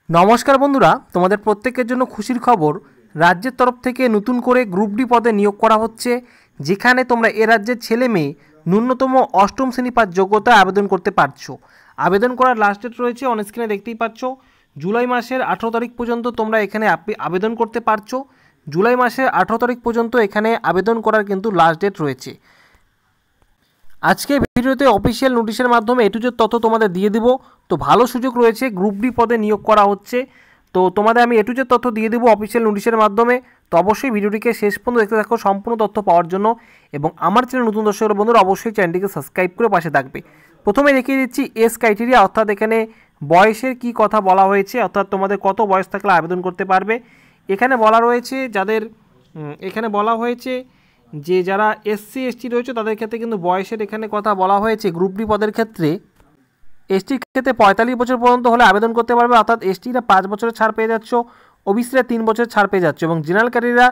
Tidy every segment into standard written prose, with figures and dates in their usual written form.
নমস্কার বন্ধুরা, তোমাদের প্রত্যেকের জন্য খুশির খবর। রাজ্যের তরফ থেকে নতুন করে গ্রুপ ডি পদে নিয়োগ করা হচ্ছে, যেখানে তোমরা এ রাজ্যের ছেলে মেয়ে ন্যূনতম অষ্টম শ্রেণী পাস যোগ্যতায় আবেদন করতে পারছো। আবেদন করার লাস্ট ডেট রয়েছে অন স্ক্রিনে দেখতেই পাচ্ছ, জুলাই মাসের 18 তারিখ পর্যন্ত তোমরা এখানে আবেদন করতে পারছো। জুলাই মাসের 18 তারিখ পর্যন্ত এখানে আবেদন করার কিন্তু লাস্ট ডেট রয়েছে। আজকে ভিডিওতে অফিসিয়াল নোটিশের মাধ্যমে এ টু জেড তথ্য তোমাদের দিয়ে দিব। তো ভালো সুযোগ রয়েছে, গ্রুপ ডি পদে নিয়োগ করা হচ্ছে। তো তোমাদের আমি এ টু জেড তথ্য দিয়ে দেবো অফিসিয়াল নোটিশের মাধ্যমে। তো অবশ্যই ভিডিওটিকে শেষ পর্যন্ত দেখতে থাকো সম্পূর্ণ তথ্য পাওয়ার জন্য। এবং আমার চ্যানেল নতুন দর্শক বন্ধুরা অবশ্যই চ্যানেলটিকে সাবস্ক্রাইব করে পাশে থাকবে। প্রথমে দেখিয়ে দিচ্ছি এজ ক্রাইটেরিয়া, অর্থাৎ এখানে বয়সের কি কথা বলা হয়েছে, অর্থাৎ তোমাদের কত বয়স থাকলে আবেদন করতে পারবে। এখানে বলা রয়েছে এখানে বলা হয়েছে যে যারা এসসি এসটি রয়েছে তাদের ক্ষেত্রে কিন্তু বয়সের এখানে কথা বলা হয়েছে। গ্রুপ ডি পদের ক্ষেত্রে এসটির ক্ষেত্রে 45 বছর পর্যন্ত হলে আবেদন করতে পারবে, অর্থাৎ এসটিরা 5 বছরের ছাড় পেয়ে যাচ্ছ, ওবিসিরা 3 বছরের ছাড় পেয়ে যাচ্ছ। এবং জেনারেল ক্যাটেগরিরা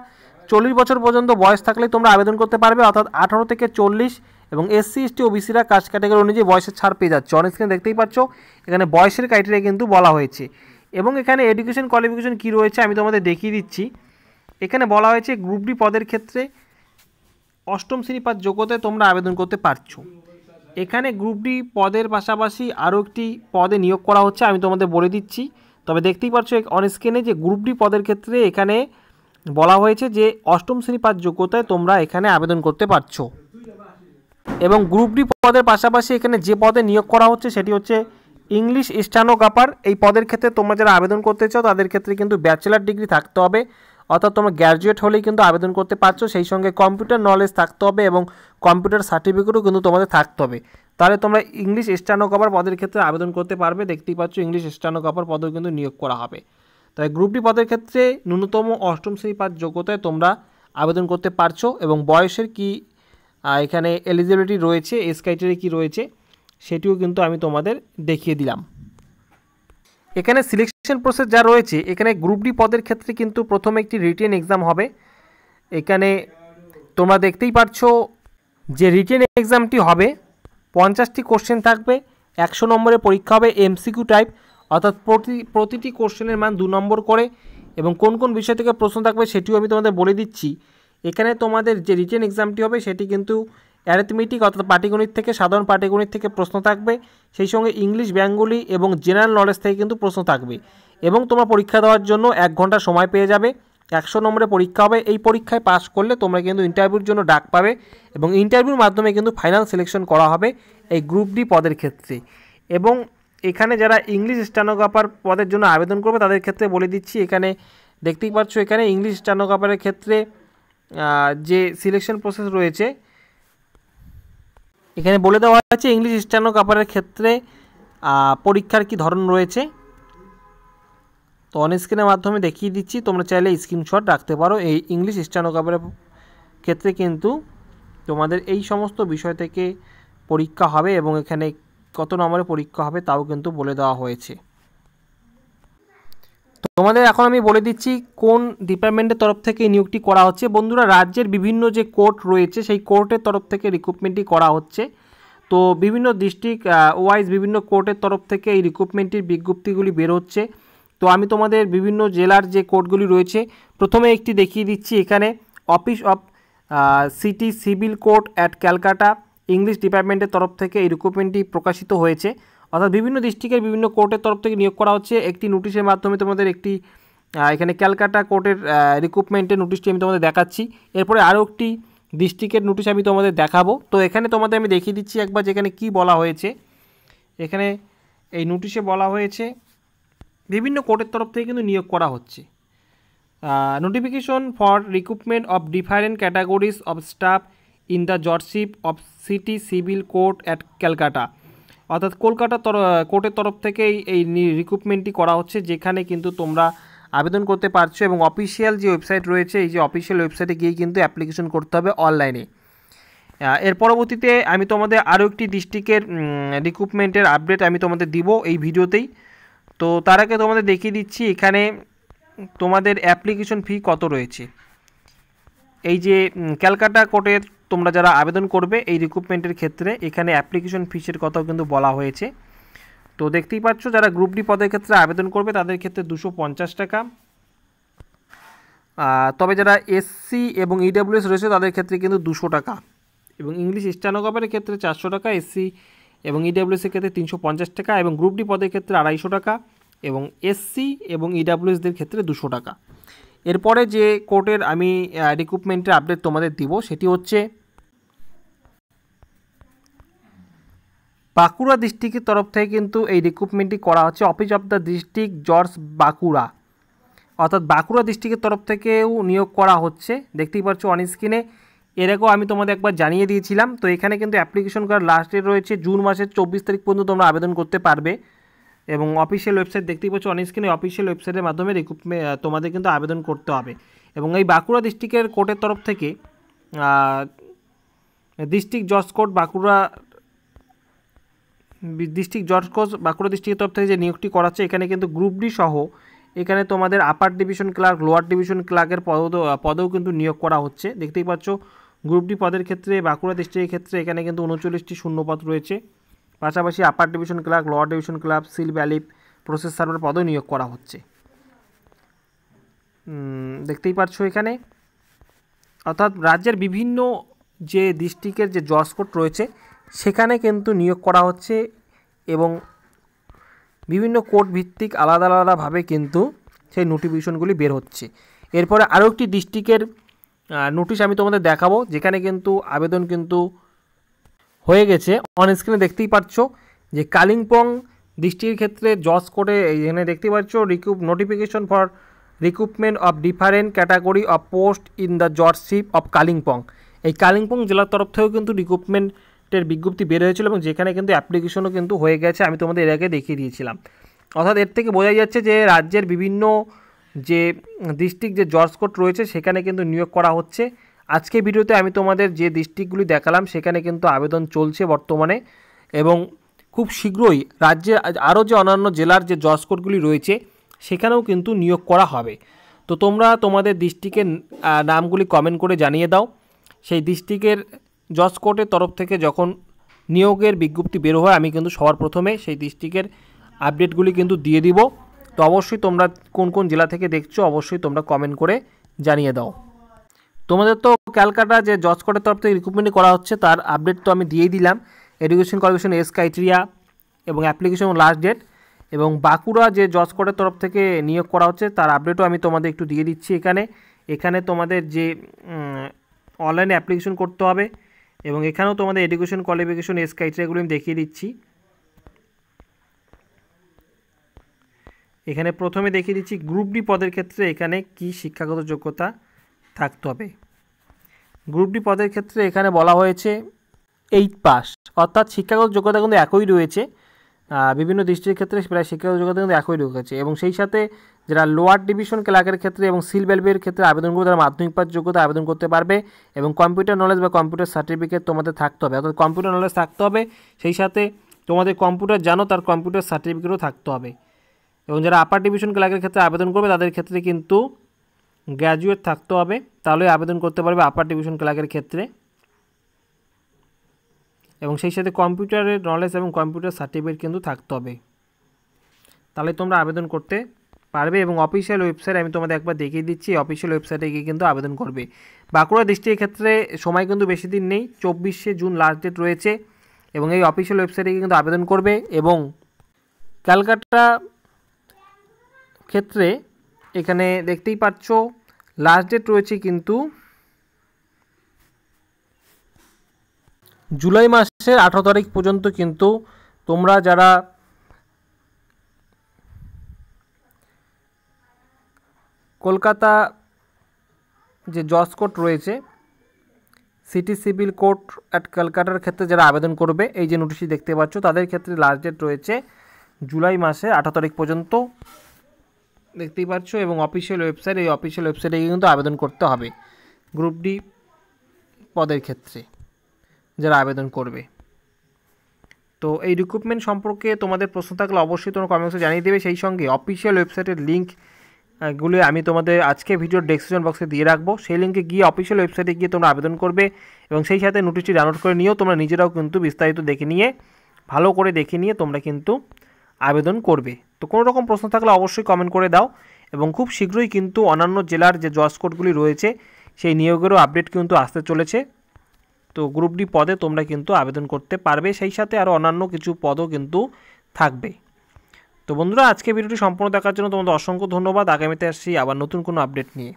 40 বছর পর্যন্ত বয়স থাকলে তোমরা আবেদন করতে পারবে, অর্থাৎ 18 থেকে 40। এবং এসসি এসটি ওবিসিরা কাস্ট ক্যাটেগরি অনুযায়ী বয়সের ছাড় পেয়ে যাচ্ছে। অনেক স্ক্রিনে দেখতেই পাচ্ছ এখানে বয়সের ক্রাইটেরিয়া কিন্তু বলা হয়েছে। এবং এখানে এডুকেশন কোয়ালিফিকেশন কী রয়েছে আমি তোমাদের দেখিয়ে দিচ্ছি। এখানে বলা হয়েছে গ্রুপ ডি পদের ক্ষেত্রে অষ্টম শ্রেণী পাস যোগ্যতায় তোমরা আবেদন করতে পারছো। এখানে গ্রুপ ডি পদের পাশাপাশি আরও একটি পদে নিয়োগ করা হচ্ছে, আমি তোমাদের বলে দিচ্ছি। তবে দেখতেই পাচ্ছ অন স্ক্রিনে যে গ্রুপ ডি পদের ক্ষেত্রে এখানে বলা হয়েছে যে অষ্টম শ্রেণী পাস যোগ্যতায় তোমরা এখানে আবেদন করতে পারছো। এবং গ্রুপ ডি পদের পাশাপাশি এখানে যে পদে নিয়োগ করা হচ্ছে সেটি হচ্ছে ইংলিশ স্টেনোগ্রাফার। এই পদের ক্ষেত্রে তোমরা যারা আবেদন করতে চাও তাদের ক্ষেত্রে কিন্তু ব্যাচেলার ডিগ্রি থাকতে হবে, অর্থাৎ তোমরা গ্র্যাজুয়েট হলেই কিন্তু আবেদন করতে পারছো। সেই সঙ্গে কম্পিউটার নলেজ থাকতে হবে এবং কম্পিউটার সার্টিফিকেটও কিন্তু তোমাদের থাকতে হবে, তাহলে তোমরা ইংলিশ স্টেনোগ্রাফার পদের ক্ষেত্রে আবেদন করতে পারবে। দেখতেই পাচ্ছ ইংলিশ স্টেনোগ্রাফার পদেও কিন্তু নিয়োগ করা হবে। তাই গ্রুপ ডি পদের ক্ষেত্রে ন্যূনতম অষ্টম শ্রেণী পাস যোগ্যতায় তোমরা আবেদন করতে পারছো। এবং বয়সের কি এখানে এলিজিবিলিটি রয়েছে, এজ ক্রাইটেরিয়া কী রয়েছে সেটিও কিন্তু আমি তোমাদের দেখিয়ে দিলাম। এখানে সিলেকশন প্রসেস যা রয়েছে, এখানে গ্রুপ ডি পদের ক্ষেত্রে কিন্তু প্রথমে একটি রিটেন এক্সাম হবে। এখানে তোমরা দেখতেই পাচ্ছো যে রিটেন এক্সামটি হবে 50টি কোশ্চেন থাকবে, 100 নম্বরের পরীক্ষা হবে, এমসিকিউ টাইপ, অর্থাৎ প্রতিটি কোশ্চেনের মান 2 নম্বর করে। এবং কোন কোন বিষয় থেকে প্রশ্ন থাকবে সেটিও আমি তোমাদের বলে দিচ্ছি। এখানে তোমাদের যে রিটেন এক্সামটি হবে সেটি কিন্তু অ্যারিথমেটিক অর্থাৎ পাটিগণিত থেকে, সাধারণ পাটিগণিত থেকে প্রশ্ন থাকবে, সেই সঙ্গে ইংলিশ, বেঙ্গলি এবং জেনারেল নলেজ থেকে কিন্তু প্রশ্ন থাকবে। এবং তোমরা পরীক্ষা দেওয়ার জন্য 1 ঘন্টা সময় পেয়ে যাবে। 100 নম্বরের পরীক্ষা হবে। এই পরীক্ষায় পাস করলে তোমরা কিন্তু ইন্টারভিউর জন্য ডাক পাবে এবং ইন্টারভিউর মাধ্যমে কিন্তু ফাইনাল সিলেকশন করা হবে এই গ্রুপ ডি পদের ক্ষেত্রে। এবং এখানে যারা ইংলিশ স্টেনোগ্রাফার পদের জন্য আবেদন করবে তাদের ক্ষেত্রে বলে দিচ্ছি, এখানে দেখতেই পাচ্ছ এখানে ইংলিশ স্টেনোগ্রাফারের ক্ষেত্রে যে সিলেকশন প্রসেস রয়েছে এখানে বলে দেওয়া আছে ইংলিশ স্টেনোগ্রাফারের ক্ষেত্রে পরীক্ষার কি ধরন রয়েছে। তো অন স্ক্রিনের মাধ্যমে দেখিয়ে দিচ্ছি, তোমরা চাইলে স্ক্রিনশট রাখতে পারো। এই ইংলিশ স্টেনোগ্রাফারের ক্ষেত্রে কিন্তু তোমাদের এই সমস্ত বিষয় থেকে পরীক্ষা হবে এবং এখানে কত নম্বরের পরীক্ষা হবে তাও কিন্তু বলে দেওয়া হয়েছে। তোমাদের এখন আমি বলে দিচ্ছি কোন ডিপার্টমেন্টের তরফ থেকে নিয়োগটি করা হচ্ছে। বন্ধুরা, রাজ্যের বিভিন্ন যে কোর্ট রয়েছে সেই কোর্টের তরফ থেকে রিক্রুটমেন্টটি করা হচ্ছে। তো বিভিন্ন ডিস্ট্রিক্ট ওয়াইজ বিভিন্ন কোর্টের তরফ থেকে এই রিক্রুটমেন্টের বিজ্ঞপ্তিগুলি বের হচ্ছে। তো আমি তোমাদের বিভিন্ন জেলার যে কোর্টগুলি রয়েছে প্রথমে একটি দেখিয়ে দিচ্ছি। এখানে office of city civil court at Calcutta English ডিপার্টমেন্টের তরফ থেকে এই রিক্রুটমেন্টটি প্রকাশিত হয়েছে, অর্থাৎ বিভিন্ন ডিস্ট্রিক্টের বিভিন্ন কোর্টের তরফ থেকে নিয়োগ করা হচ্ছে। একটি নোটিশের মাধ্যমে তোমাদের একটি এখানে ক্যালকাটা কোর্টের রিক্রুটমেন্টের নোটিশটি আমি তোমাদের দেখাচ্ছি। এরপরে আরও একটি ডিস্ট্রিক্টের নোটিশ আমি তোমাদের দেখাবো। তো এখানে তোমাদের আমি দেখিয়ে দিচ্ছি একবার যেখানে কি বলা হয়েছে। এখানে এই নোটিশে বলা হয়েছে বিভিন্ন কোর্টের তরফ থেকে কিন্তু নিয়োগ করা হচ্ছে। Notification for recruitment of different categories of staff in the judgeship of city civil court at Calcutta, অর্থাৎ কলকাতা কোর্টের তরফ থেকে এই রিক্রুটমেন্টটি করা হচ্ছে, যেখানে কিন্তু তোমরা আবেদন করতে পারছো। এবং অফিসিয়াল যে ওয়েবসাইট রয়েছে এই যে অফিসিয়াল ওয়েবসাইটে গিয়ে কিন্তু অ্যাপ্লিকেশন করতে হবে অনলাইনে। এর পরবর্তীতে আমি তোমাদের আরও একটি ডিস্ট্রিক্টের রিক্রুটমেন্টের আপডেট আমি তোমাদের দিব এই ভিডিওতেই। তো তার আগে তোমাদের দেখিয়ে দিচ্ছি এখানে তোমাদের অ্যাপ্লিকেশন ফি কত রয়েছে। এই যে ক্যালকাটা কোর্টের তোমরা যারা আবেদন করবে এই রিক্রুটমেন্টের ক্ষেত্রে এখানে অ্যাপ্লিকেশন ফিসের কথাও কিন্তু বলা হয়েছে। তো দেখতেই পাচ্ছ যারা গ্রুপ ডি পদের ক্ষেত্রে আবেদন করবে তাদের ক্ষেত্রে 250 টাকা। তবে যারা এসসি এবং ইডাব্লিউএস রয়েছে তাদের ক্ষেত্রে কিন্তু 200 টাকা, এবং ইংলিশ স্টেনোগ্রাফারের ক্ষেত্রে 400 টাকা, এসসি এবং ইডাব্লিউএসের ক্ষেত্রে 350 টাকা, এবং গ্রুপ ডি পদের ক্ষেত্রে 250 টাকা, এবং এসসি এবং ইডাব্লিউএসদের ক্ষেত্রে 200 টাকা। এরপরে যে কোর্টের আমি রিক্রুটমেন্টের আপডেট তোমাদের দিব সেটি হচ্ছে বাঁকুড়া ডিস্ট্রিক্টের তরফ থেকে কিন্তু এই রিক্রুটমেন্টটি করা হচ্ছে। অফিস অফ দ্য ডিস্ট্রিক্ট জজ বাঁকুড়া, অর্থাৎ বাঁকুড়া ডিস্ট্রিক্টের তরফ থেকেও নিয়োগ করা হচ্ছে। দেখতেই পাচ্ছ অন স্ক্রিনে। এর আগেও আমি তোমাদের একবার জানিয়ে দিয়েছিলাম। তো এখানে কিন্তু অ্যাপ্লিকেশন করার লাস্ট ডেট রয়েছে জুন মাসের 24 তারিখ পর্যন্ত তোমরা আবেদন করতে পারবে, এবং অফিসিয়াল ওয়েবসাইট দেখতেই পাচ্ছ অন স্ক্রিনে। অফিসিয়াল ওয়েবসাইটের মাধ্যমে তোমাদের কিন্তু আবেদন করতে হবে। এবং এই বাঁকুড়া ডিস্ট্রিক্টের কোর্টের তরফ থেকে ডিস্ট্রিক্ট জজ কোর্ট বাঁকুড়া ডিস্ট্রিক্ট জজ কোর্ট বাঁকুড়া ডিস্ট্রিক্টের তরফ থেকে যে নিয়োগটি করাচ্ছে, এখানে কিন্তু গ্রুপ ডি সহ এখানে তোমাদের upper division clerk, lower division ক্লার্কের পদেও কিন্তু নিয়োগ করা হচ্ছে। দেখতেই পাচ্ছ গ্রুপ ডি পদের ক্ষেত্রে বাঁকুড়া ডিস্ট্রিক্টের ক্ষেত্রে এখানে কিন্তু 39টি শূন্যপদ রয়েছে। পাশাপাশি upper division clerk, lower division clerk, seal valid, process server পদেও নিয়োগ করা হচ্ছে। দেখতেই পাচ্ছ এখানে, অর্থাৎ রাজ্যের বিভিন্ন যে ডিস্ট্রিক্টের যে জজ কোর্ট রয়েছে সেখানে কিন্তু নিয়োগ করা হচ্ছে, এবং বিভিন্ন কোর্ট ভিত্তিক আলাদা আলাদাভাবে কিন্তু সেই নোটিফিকেশনগুলি বের হচ্ছে। এরপরে আরও একটি ডিস্ট্রিক্টের নোটিশ আমি তোমাদের দেখাবো, যেখানে কিন্তু আবেদন কিন্তু হয়ে গেছে। অন স্ক্রিনে দেখতেই পাচ্ছ যে কালিম্পং ডিস্ট্রিক্টের ক্ষেত্রে জজ কোর্টে এখানে দেখতেই পাচ্ছ notification for recruitment of different category of post in the judgeship of Kalimpong. এই কালিম্পং জেলার তরফ থেকেও কিন্তু রিক্রুটমেন্টের বিজ্ঞপ্তি বের হয়েছিল, এবং যেখানে কিন্তু অ্যাপ্লিকেশনও কিন্তু হয়ে গেছে, আমি তোমাদের এর আগে দেখিয়ে দিয়েছিলাম। অর্থাৎ এর থেকে বোঝা যাচ্ছে যে রাজ্যের বিভিন্ন যে ডিস্ট্রিক্ট যে জজ কোর্ট রয়েছে সেখানে কিন্তু নিয়োগ করা হচ্ছে। আজকে ভিডিওতে আমি তোমাদের যে ডিস্ট্রিক্টগুলি দেখালাম সেখানে কিন্তু আবেদন চলছে বর্তমানে, এবং খুব শীঘ্রই রাজ্যে আরও যে অন্যান্য জেলার যে জজ কোর্টগুলি রয়েছে সেখানেও কিন্তু নিয়োগ করা হবে। তো তোমরা তোমাদের ডিস্ট্রিক্টের নামগুলি কমেন্ট করে জানিয়ে দাও। সেই ডিস্ট্রিক্টের জজ কোর্টের তরফ থেকে যখন নিয়োগের বিজ্ঞপ্তি বের হয় আমি কিন্তু সবার প্রথমে সেই ডিস্ট্রিক্টের আপডেটগুলি কিন্তু দিয়ে দিব। তো অবশ্যই তোমরা কোন কোন জেলা থেকে দেখছো অবশ্যই তোমরা কমেন্ট করে জানিয়ে দাও। তোমাদের তো ক্যালকাটা যে জজ কোর্টের তরফ থেকে রিক্রুটমেন্ট করা হচ্ছে তার আপডেট তো আমি দিয়েই দিলাম, এডুকেশন কোয়ালিফিকেশন, এজ ক্রাইটেরিয়া এবং অ্যাপ্লিকেশন লাস্ট ডেট। এবং বাঁকুড়া যে জজ কোর্টের তরফ থেকে নিয়োগ করা হচ্ছে তার আপডেটও আমি তোমাদের একটু দিয়ে দিচ্ছি। এখানে তোমাদের যে অনলাইনে অ্যাপ্লিকেশন করতে হবে, এবং এখানেও তোমাদের এডুকেশন কোয়ালিফিকেশন, এজ ক্রাইটেরিয়াগুলো আমি দেখিয়ে দিচ্ছি। এখানে প্রথমে দেখিয়ে দিচ্ছি গ্রুপ ডি পদের ক্ষেত্রে এখানে কি শিক্ষাগত যোগ্যতা থাকতে হবে। গ্রুপ ডি পদের ক্ষেত্রে এখানে বলা হয়েছে 8 পাস, অর্থাৎ শিক্ষাগত যোগ্যতা কিন্তু একই রয়েছে। বিভিন্ন ডিস্ট্রিক্টের ক্ষেত্রে প্রায় শিক্ষাগত যোগ্যতা কিন্তু একই রয়েছে, এবং সেই সাথে যারা লোয়ার ডিভিশন ক্লার্কের ক্ষেত্রে এবং সিল ভ্যালিডের ক্ষেত্রে আবেদন করবে তারা মাধ্যমিক পাস যোগ্যতা আবেদন করতে পারবে, এবং কম্পিউটার নলেজ বা কম্পিউটার সার্টিফিকেট তোমাদের থাকতে হবে, অর্থাৎ কম্পিউটার নলেজ থাকতে হবে, সেই সাথে তোমাদের কম্পিউটার জানো তার কম্পিউটার সার্টিফিকেটও থাকতে হবে। এবং যারা আপার ডিভিশন ক্লার্কের ক্ষেত্রে আবেদন করবে তাদের ক্ষেত্রে কিন্তু গ্র্যাজুয়েট থাকতে হবে, তাহলে আবেদন করতে পারবে আপার ডিভিশন ক্লার্কের ক্ষেত্রে, এবং সেই সাথে কম্পিউটারের নলেজ এবং কম্পিউটার সার্টিফিকেট কিন্তু থাকতে হবে, তাহলে তোমরা আবেদন করতে পারবে। এবং অফিসিয়াল ওয়েবসাইট আমি তোমাদের একবার দেখিয়ে দিচ্ছি, অফিসিয়াল ওয়েবসাইটে গিয়ে কিন্তু আবেদন করবে। বাঁকুড়া ডিস্ট্রিক্টের ক্ষেত্রে সময় কিন্তু বেশি দিন নেই, 24শে জুন লাস্ট ডেট রয়েছে, এবং এই অফিসিয়াল ওয়েবসাইটে গিয়ে কিন্তু আবেদন করবে। এবং ক্যালকাটা ক্ষেত্রে এখানে দেখতেই পাচ্ছ লাস্ট ডেট রয়েছে কিন্তু জুলাই মাসের 18 তারিখ পর্যন্ত। কিন্তু তোমরা যারা কলকাতা যে জজ কোর্ট রয়েছে সিটি সিভিল কোর্ট অ্যাট ক্যালকাটার ক্ষেত্রে যারা আবেদন করবে, এই যে নোটিশটি দেখতে পাচ্ছ, তাদের ক্ষেত্রে লাস্ট ডেট রয়েছে জুলাই মাসে 18 তারিখ পর্যন্ত, দেখতেই পাচ্ছ। এবং অফিসিয়াল ওয়েবসাইট, এই অফিসিয়াল ওয়েবসাইটে কিন্তু আবেদন করতে হবে গ্রুপ ডি পদের ক্ষেত্রে যারা আবেদন করবে। তো এই রিক্রুটমেন্ট সম্পর্কে তোমাদের প্রশ্ন থাকলে অবশ্যই তোমরা কমেন্টসে জানিয়ে দেবে। সেই সঙ্গে অফিসিয়াল ওয়েবসাইটের লিঙ্কগুলো আমি তোমাদের আজকে ভিডিওর ডেসক্রিপশন বক্সে দিয়ে রাখবো, সেই লিঙ্কে গিয়ে অফিসিয়াল ওয়েবসাইটে গিয়ে তোমরা আবেদন করবে, এবং সেই সাথে নোটিশটি ডাউনলোড করে নিয়েও তোমরা নিজেরাও কিন্তু বিস্তারিত দেখে নিয়ে ভালো করে দেখে নিয়ে তোমরা কিন্তু আবেদন করবে। তো কোনো রকম প্রশ্ন থাকলে অবশ্যই কমেন্ট করে দাও, এবং খুব শীঘ্রই কিন্তু অন্যান্য জেলার যে জজ কোডগুলি রয়েছে সেই নিয়োগেরও আপডেট কিন্তু আসতে চলেছে। তো গ্রুপ ডি পদে তোমরা কিন্তু আবেদন করতে পারবে, সেই সাথে আরও অন্যান্য কিছু পদও কিন্তু থাকবে। তো বন্ধুরা, আজকে ভিডিওটি সম্পূর্ণ দেখার জন্য তোমাদের অসংখ্য ধন্যবাদ। আগামীতে আসছি আবার নতুন কোনো আপডেট নিয়ে।